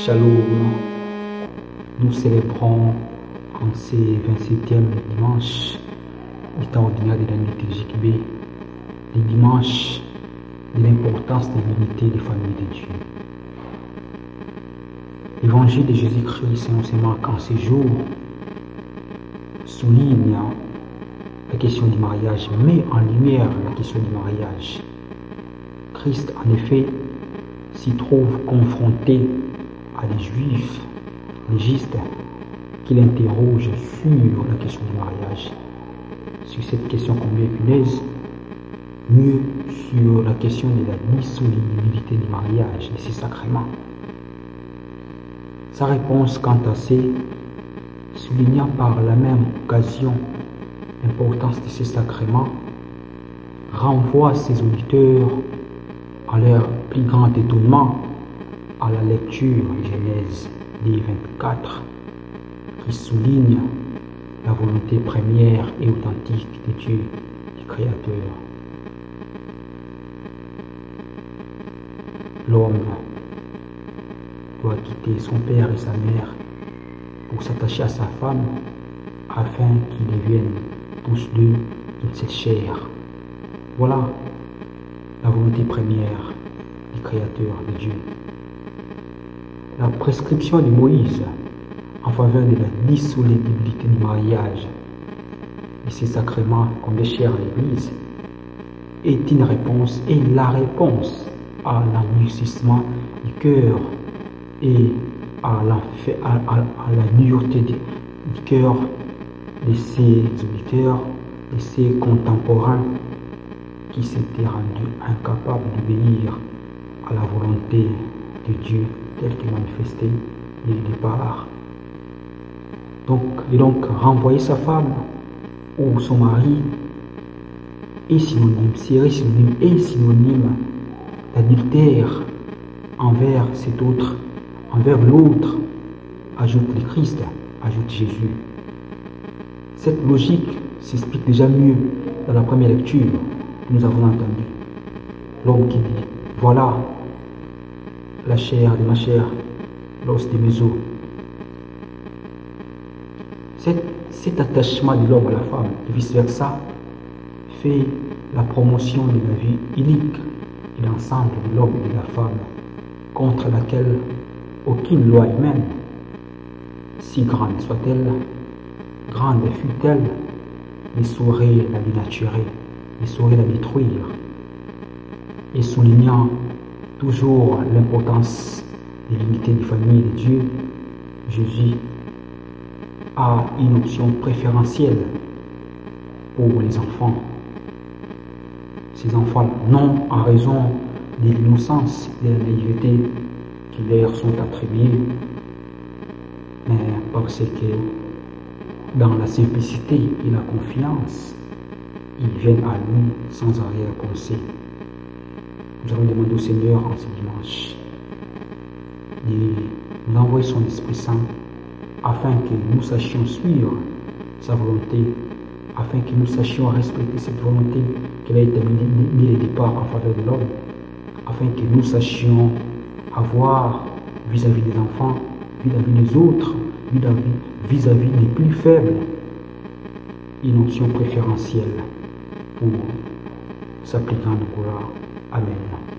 Shalom, nous célébrons en ces 27e dimanche du temps ordinaire de l'année liturgique B, les dimanches de l'importance de l'unité des familles de Dieu. L'évangile de Jésus-Christ, Saint-Enseignement en ces jours, souligne la question du mariage, met en lumière la question du mariage. Christ, en effet, s'y trouve confronté à des juifs légistes qui l'interrogent sur la question du mariage, sur cette question combien punaise, mieux sur la question de la dissolubilité du mariage, de ces sacrements. Sa réponse, quant à ces, soulignant par la même occasion l'importance de ces sacrements, renvoie ses auditeurs à leur plus grand étonnement à la lecture de Genèse 24 qui souligne la volonté première et authentique de Dieu, du Créateur. L'homme doit quitter son père et sa mère pour s'attacher à sa femme afin qu'ils deviennent tous deux une seule chair. Voilà la volonté première du Créateur, de Dieu. La prescription de Moïse en faveur de la dissolubilité du mariage et ses sacrements comme des chers à l'Église est une réponse et la réponse à l'endurcissement du cœur et à la nullité du cœur de ses auditeurs, de ses contemporains qui s'étaient rendus incapables d'obéir à la volonté de Dieu telle qu'elle manifestée dès le départ. Donc renvoyer sa femme ou son mari est synonyme, serait synonyme et synonyme d'adultère envers cet autre, envers l'autre, ajoute le Christ, ajoute Jésus. Cette logique s'explique déjà mieux dans la première lecture que nous avons entendue. L'homme qui dit, voilà la chair de ma chair, l'os de mes os. Cet attachement de l'homme à la femme et vice-versa fait la promotion de la vie unique et l'ensemble de l'homme et de la femme, contre laquelle aucune loi humaine, si grande soit-elle, grande fût-elle, ne saurait la dénaturer, ne saurait la détruire, et soulignant toujours l'importance de l'unité des familles de Dieu, Jésus a une option préférentielle pour les enfants. Ces enfants, non en raison de l'innocence et de la naïveté qui leur sont attribués, mais parce que dans la simplicité et la confiance, ils viennent à lui sans arrière-pensée. Nous allons demander au Seigneur en ce dimanche de nous envoyer son Esprit Saint afin que nous sachions suivre sa volonté, afin que nous sachions respecter cette volonté qu'elle a été mise au départ en faveur de l'homme, afin que nous sachions avoir vis-à-vis des enfants, vis-à-vis des autres, vis-à-vis des plus faibles, une option préférentielle pour sa plus grande gloire. Amen.